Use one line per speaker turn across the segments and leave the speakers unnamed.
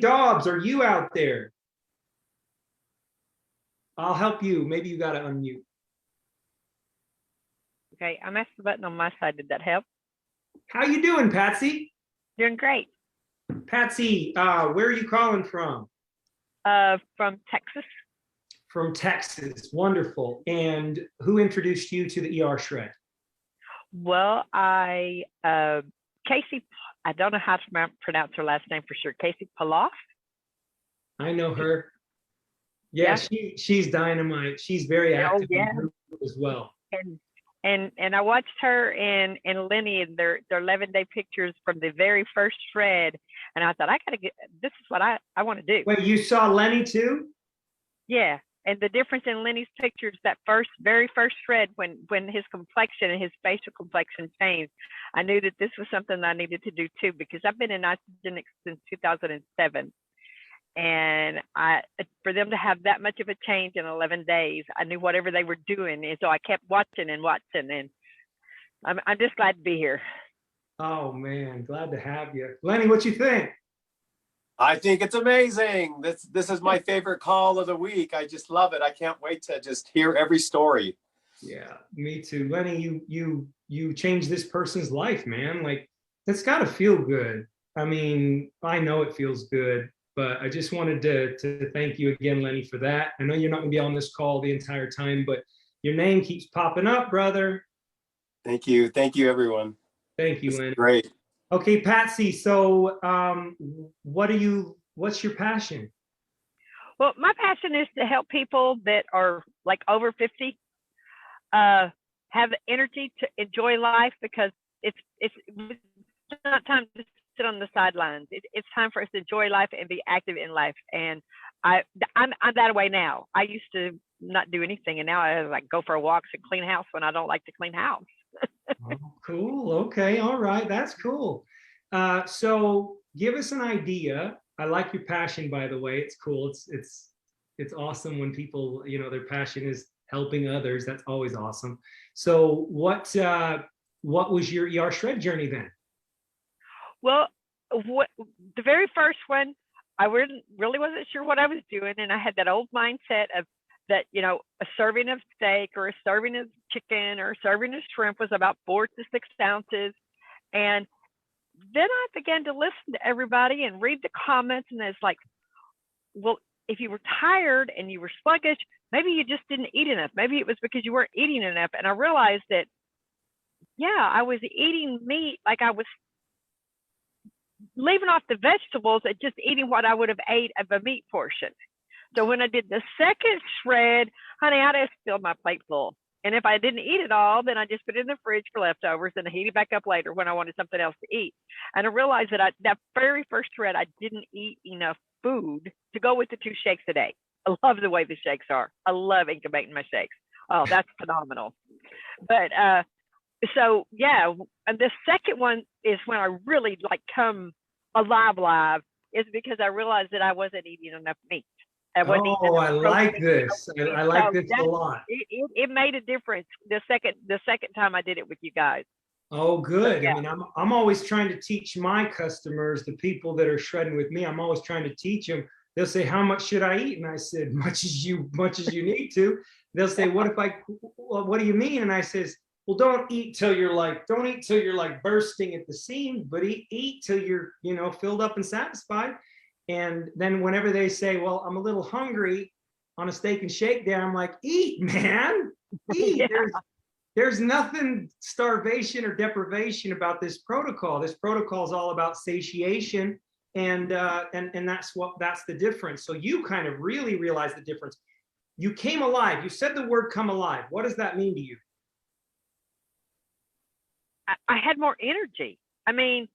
Dobbs, are you out there? I'll help you. Maybe you got to unmute.
Okay, I messed the button on my side. Did that help?
How you doing, Patsy?
Doing great.
Patsy, where are you calling from?
From Texas.
From Texas. Wonderful. And who introduced you to the ER Shred?
Well, Casey, I don't know how to pronounce her last name for sure. Casey Paloff.
I know her. Yeah, she's dynamite. She's very active in the group as well.
And I watched her and Lenny and their 11-day pictures from the very first shred, and I thought, I gotta get, this is what I want to do.
Wait, you saw Lenny too?
Yeah, and the difference in Lenny's pictures, that very first shred, when his complexion and his facial complexion changed, I knew that this was something I needed to do too, because I've been in isogenics since 2007. And for them to have that much of a change in 11 days, I knew whatever they were doing, and so I kept watching, and I'm just glad to be here.
Oh man, glad to have you, Lenny. What you think?
I think it's amazing. This is my favorite call of the week. I just love it. I can't wait to just hear every story.
Yeah, me too, Lenny. You changed this person's life, man. Like, that's got to feel good. I mean, I know it feels good. But I just wanted to thank you again, Lenny, for that. I know you're not going to be on this call the entire time, but your name keeps popping up, brother.
Thank you. Thank you, everyone.
Thank you, Lenny.
Great.
Okay, Patsy, so what's your passion?
Well, my passion is to help people that are like over 50 have energy to enjoy life, because it's not time to sit on the sidelines. It's time for us to enjoy life and be active in life. And I'm that way now. I used to not do anything, and now I like go for walks and clean house when I don't like to clean house.
Oh, cool. Okay. All right. That's cool. So give us an idea. I like your passion, by the way. It's cool. It's awesome when people, their passion is helping others. That's always awesome. So what was your ER Shred journey then?
Well, the very first one, I really wasn't sure what I was doing, and I had that old mindset of that, a serving of steak or a serving of chicken or a serving of shrimp was about 4 to 6 ounces. And then I began to listen to everybody and read the comments, and it's like, well, if you were tired and you were sluggish, maybe you just didn't eat enough. Maybe it was because you weren't eating enough. And I realized that, I was eating meat, like I was leaving off the vegetables and just eating what I would have ate of a meat portion. So when I did the second shred, honey, I just filled my plate full. And if I didn't eat it all, then I just put it in the fridge for leftovers and I heat it back up later when I wanted something else to eat. And I realized that that very first shred, I didn't eat enough food to go with the 2 shakes a day. I love the way the shakes are. I love incubating my shakes. Oh, that's phenomenal. But so yeah, and the second one is when I really like come alive, is because I realized that I wasn't eating enough meat.
I like this. I like this a lot.
It made a difference the second time I did it with you guys.
Oh, good.
Yeah.
I mean, I'm always trying to teach my customers, the people that are shredding with me, I'm always trying to teach them. They'll say, how much should I eat? And I said, much as you need to. They'll say, what do you mean? And I says, well, don't eat till you're like bursting at the seams, but eat till you're, filled up and satisfied. And then whenever they say, well, I'm a little hungry on a steak and shake day, I'm like, eat, man, eat. Yeah. There's nothing starvation or deprivation about this protocol. This protocol is all about satiation. And that's the difference. So you kind of really realize the difference. You came alive. You said the word come alive. What does that mean to you?
I had more energy. I mean,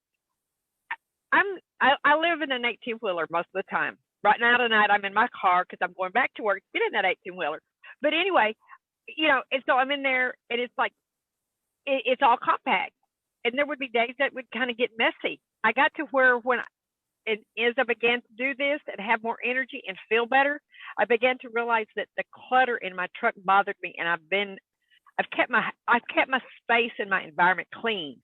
I live in an 18-wheeler most of the time. Right now tonight, I'm in my car because I'm going back to work, get in that 18-wheeler. But anyway, and so I'm in there, and it's like, it's all compact. And there would be days that would kind of get messy. I got to where as I began to do this and have more energy and feel better, I began to realize that the clutter in my truck bothered me, and I've kept my space and my environment clean.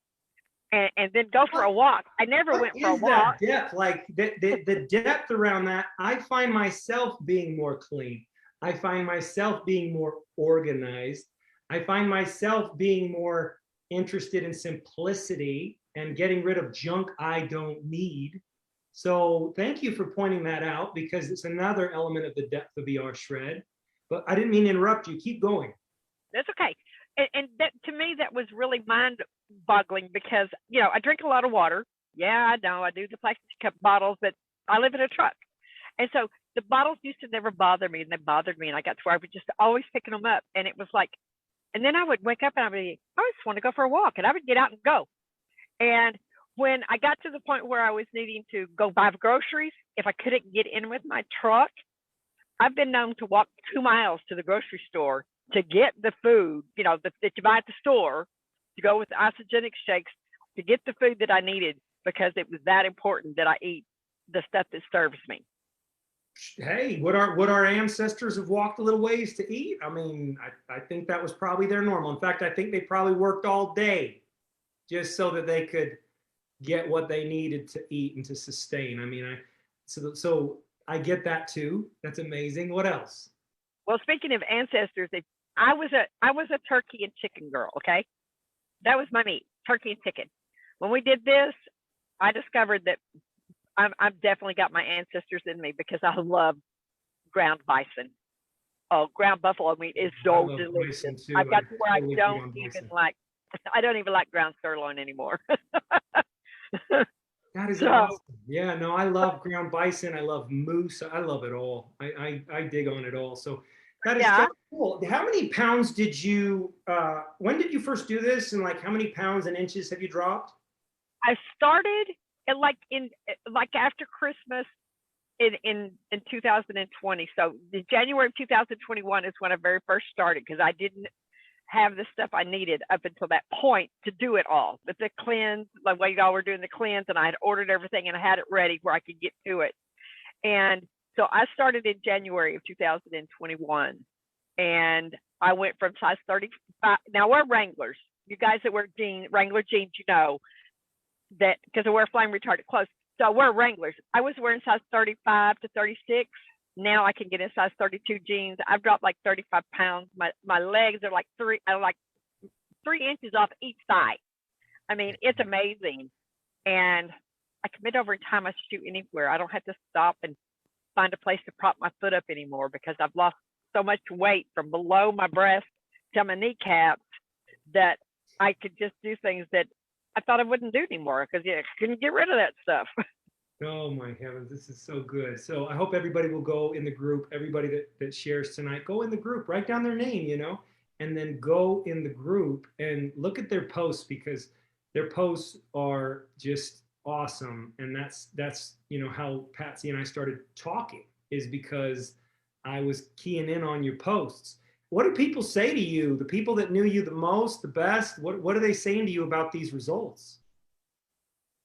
and then go for a walk. I never went for a walk.
That depth? Like the depth around that, I find myself being more clean. I find myself being more organized. I find myself being more interested in simplicity and getting rid of junk I don't need. So thank you for pointing that out, because it's another element of the depth of ER shred. But I didn't mean to interrupt you. Keep going.
That's okay. And that, to me, that was really mind-boggling, because, you know, I drink a lot of water. Yeah, I know I do the plastic cup bottles, but I live in a truck. And so the bottles used to never bother me, and they bothered me. And I got to where I was just always picking them up. And it was like, and then I would wake up and I just want to go for a walk, and I would get out and go. And when I got to the point where I was needing to go buy groceries, if I couldn't get in with my truck, I've been known to walk 2 miles to the grocery store to get the food, you know, that you buy at the store, to go with the isogenic shakes, to get the food that I needed, because it was that important that I eat the stuff that serves me.
Hey, would our ancestors have walked a little ways to eat? I mean, I think that was probably their normal. In fact, I think they probably worked all day just so that they could get what they needed to eat and to sustain. I mean, so I get that too. That's amazing. What else?
Well, speaking of ancestors, I was a turkey and chicken girl. Okay, that was my meat, turkey and chicken. When we did this, I discovered that I've definitely got my ancestors in me, because I love ground bison. Oh, ground buffalo meat is so delicious. I got to where I don't even like ground sirloin anymore.
That is awesome. Yeah, no, I love ground bison. I love moose. I love it all. I dig on it all. So that is so cool. How many pounds did you, when did you first do this? And like, how many pounds and inches have you dropped?
I started after Christmas in 2020. So the January of 2021 is when I very first started, because I didn't have the stuff I needed up until that point to do it all. But the cleanse, like while y'all were doing the cleanse, and I had ordered everything and I had it ready where I could get to it. And so I started in January of 2021, and I went from size 35. Now we're Wranglers. You guys that wear Wrangler jeans, you know that, because I wear flame retardant clothes. So we're Wranglers. I was wearing size 35 to 36. Now I can get in size 32 jeans. I've dropped like 35 pounds. My legs are like 3 inches off each side. I mean, it's amazing. And I commit over time, I shoot anywhere. I don't have to stop and find a place to prop my foot up anymore, because I've lost so much weight from below my breast to my kneecaps that I could just do things that I thought I wouldn't do anymore, because I couldn't get rid of that stuff.
Oh my heavens, this is so good. So I hope everybody will go in the group. Everybody that shares tonight, go in the group, write down their name, you know, and then go in the group and look at their posts, because their posts are just awesome. And that's you know how Patsy and I started talking, is because I was keying in on your posts. What do people say to you? The people that knew you the most, the best, what are they saying to you about these results?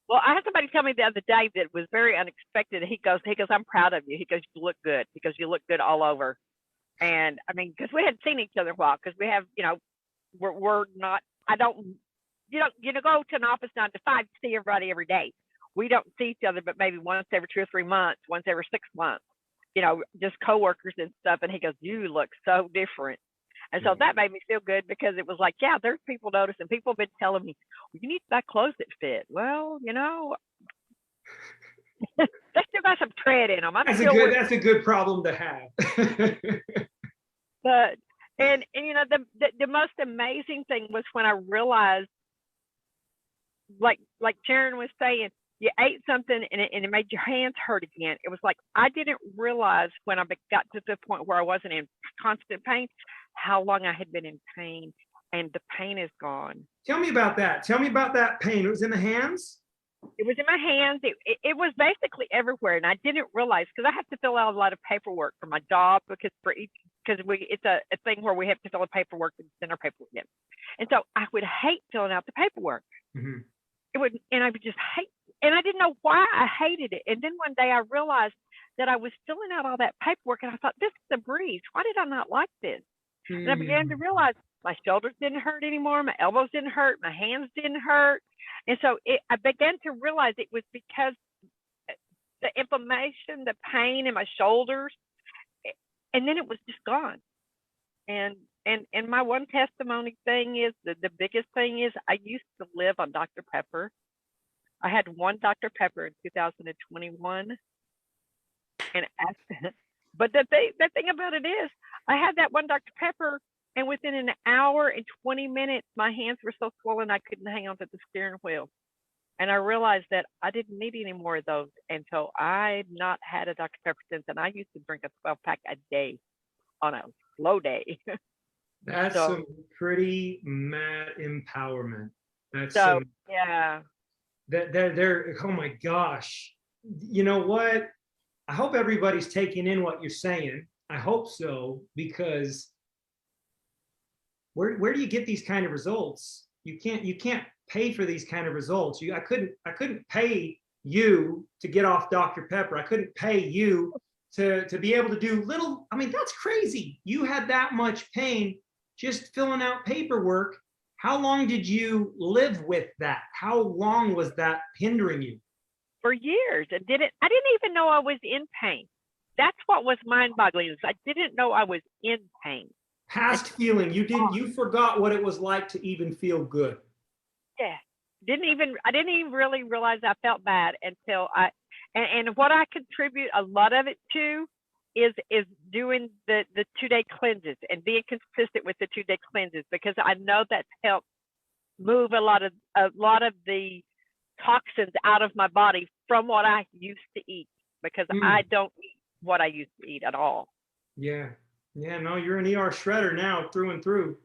Well, I had somebody tell me the other day that was very unexpected. He goes, I'm proud of you. He goes, you look good. He goes, you look good all over. And I mean, because we hadn't seen each other a while, because we have, you know, we're not, I don't, you know, go to an office 9 to 5, see everybody every day. We don't see each other, but maybe once every 2 or 3 months, once every 6 months, you know, just coworkers and stuff. And he goes, you look so different. And so that made me feel good, because it was like, yeah, there's people noticing. People have been telling me, well, you need to buy clothes that fit. Well, you know, they still got some tread in them. That's
a good problem to have.
But and you know, the most amazing thing was when I realized, like Sharon was saying, you ate something and it made your hands hurt again. It was like, I didn't realize when I got to the point where I wasn't in constant pain, how long I had been in pain, and the pain is gone.
Tell me about that. Tell me about that pain. It was in the hands?
It was in my hands. It was basically everywhere. And I didn't realize, because I have to fill out a lot of paperwork for my job, because it's a thing where we have to fill out paperwork and send our paperwork in. And so I would hate filling out the paperwork.
Mm-hmm.
And I would just hate, and I didn't know why I hated it. And then one day I realized that I was filling out all that paperwork, and I thought, this is a breeze. Why did I not like this? And I began to realize My shoulders didn't hurt anymore. My elbows didn't hurt. My hands didn't hurt. And so I began to realize it was because the inflammation, the pain in my shoulders, and then it was just gone. And my one testimony thing is the biggest thing is I used to live on Dr. Pepper. I had one Dr. Pepper in 2021. And but the thing about it is I had that one Dr. Pepper, and within an hour and 20 minutes, my hands were so swollen I couldn't hang on to the steering wheel. And I realized that I didn't need any more of those. And so I've not had a Dr. Pepper since. And I used to drink a 12-pack a day on a slow day.
That's
So-
some pretty mad empowerment. That's
So
some,
yeah,
they're, oh my gosh. You know what? I hope everybody's taking in what you're saying. I hope so, because where do you get these kind of results? You can't pay for these kind of results. I couldn't pay you to get off Dr. Pepper. I couldn't pay you to be able to do little. I mean, that's crazy. You had that much pain just filling out paperwork. How long did you live with that? How long was that hindering you?
for years. I didn't even know I was in pain. That's what was mind-boggling, is I didn't know I was in pain.
Past feeling. You forgot what it was like to even feel good.
Yeah. I didn't even really realize I felt bad until and what I contribute a lot of it to is doing the 2-day cleanses and being consistent with the 2-day cleanses, because I know that's helped move a lot of the toxins out of my body from what I used to eat, because I don't eat what I used to eat at all.
Yeah. No, you're an ER shredder now through and through.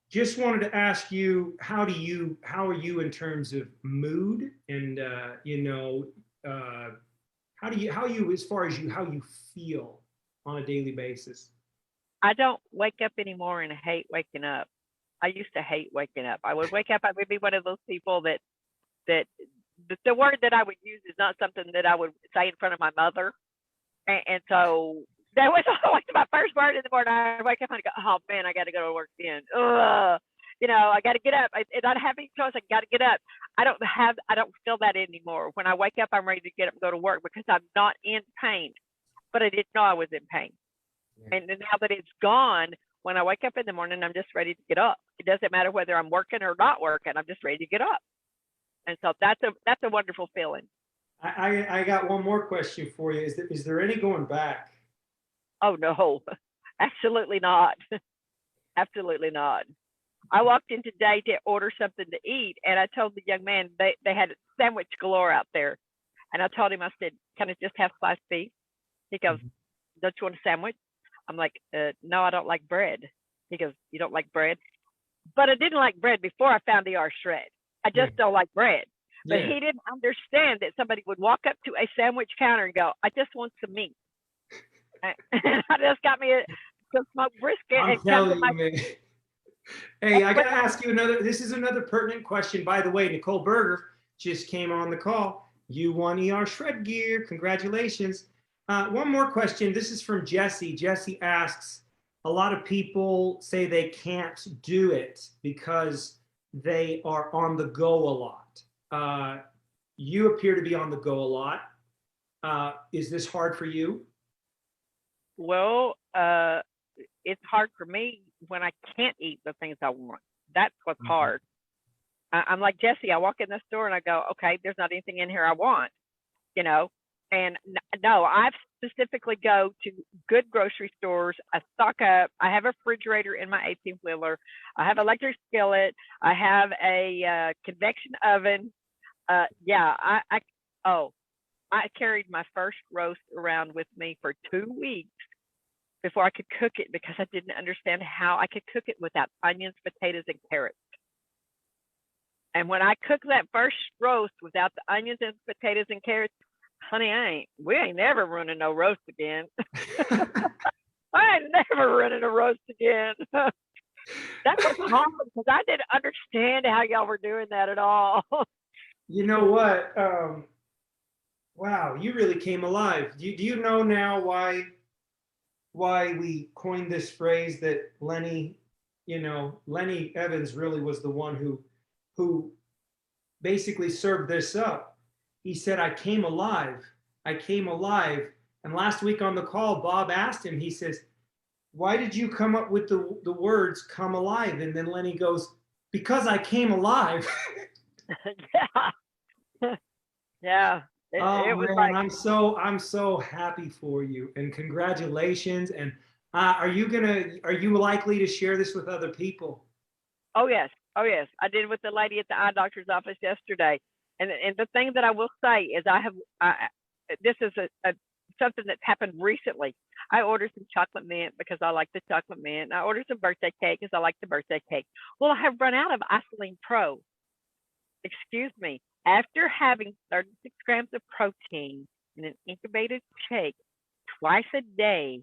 Just wanted to ask you, how are you in terms of mood, and how you as far as how you feel on a daily basis?
I don't wake up anymore and hate waking up. I used to hate waking up. I would wake up, I would be one of those people that the word that I would use is not something that I would say in front of my mother. And so that was always my first word in the morning. I wake up and I go, oh man, I got to go to work then. Ugh. I got to get up. I don't have any choice. I got to get up. I don't feel that anymore. When I wake up, I'm ready to get up and go to work because I'm not in pain, but I didn't know I was in pain. Yeah. And now that it's gone, when I wake up in the morning, I'm just ready to get up. It doesn't matter whether I'm working or not working. I'm just ready to get up. And so that's a wonderful feeling.
I got one more question for you. Is there any going back?
Oh no, absolutely not. Absolutely not. I walked in today to order something to eat, and I told the young man they had sandwich galore out there. And I told him, I said, can I just have sliced beef? He goes, don't you want a sandwich? I'm like, no, I don't like bread. He goes, you don't like bread? But I didn't like bread before I found ER Shred. I just don't like bread. But he didn't understand that somebody would walk up to a sandwich counter and go, I just want some meat. And I just got me some smoked brisket.
I'm telling you, man. Hey, I got to ask you this is another pertinent question. By the way, Nicole Berger just came on the call. You won ER Shred gear. Congratulations. One more question. This is from Jesse. Jesse asks, a lot of people say they can't do it because they are on the go a lot. You appear to be on the go a lot. Is this hard for you?
Well, it's hard for me when I can't eat the things I want. That's what's hard. I'm like Jesse. I walk in the store and I go, okay, there's not anything in here I want, And no, I specifically go to good grocery stores. I stock up. I have a refrigerator in my 18-wheeler. I have an electric skillet. I have a convection oven. I carried my first roast around with me for 2 weeks before I could cook it, because I didn't understand how I could cook it without onions, potatoes, and carrots. And when I cooked that first roast without the onions and potatoes and carrots, honey, we ain't never running no roast again. I ain't never running a roast again. That was hard because I didn't understand how y'all were doing that at all.
You know what? Wow, you really came alive. Do you know now why we coined this phrase that Lenny you know, Lenny Evans really was the one who basically served this up. He said, I came alive. I came alive. And last week on the call, Bob asked him, he says, why did you come up with the words come alive? And then Lenny goes, because I came alive.
Yeah. Yeah.
Oh
It was
man,
like,
I'm so happy for you and congratulations. And are you likely to share this with other people?
oh yes. Oh yes. I did with the lady at the eye doctor's office yesterday. And the thing that I will say is this is a something that's happened recently. I ordered some chocolate mint because I like the chocolate mint. I ordered some birthday cake because I like the birthday cake. Well, I have run out of Isoline Pro. Excuse me. After having 36 grams of protein in an incubated shake twice a day,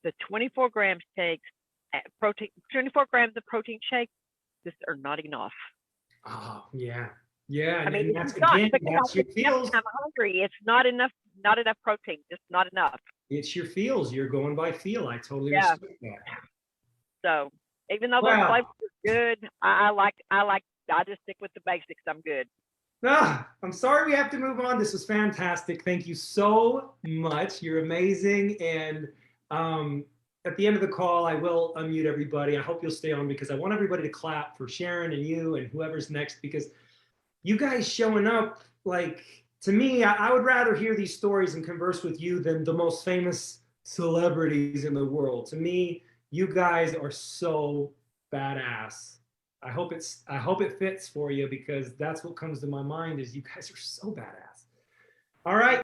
the 24 grams shakes protein, 24 grams of protein shake, just are not enough.
Oh yeah, yeah,
I mean,
and that's
it's not
again,
because
that's your feels.
I'm hungry. It's not enough protein, just not enough.
It's your feels. You're going by feel. I totally
Yeah.
respect that.
So even though those
Wow.
flavors are good, I just stick with the basics. I'm good.
I'm sorry we have to move on. This was fantastic. Thank you so much. You're amazing. And at the end of the call, I will unmute everybody. I hope you'll stay on because I want everybody to clap for Sharon and you and whoever's next, because you guys showing up, like, to me, I would rather hear these stories and converse with you than the most famous celebrities in the world. To me, you guys are so badass. I hope it fits for you, because that's what comes to my mind is you guys are so badass. All right.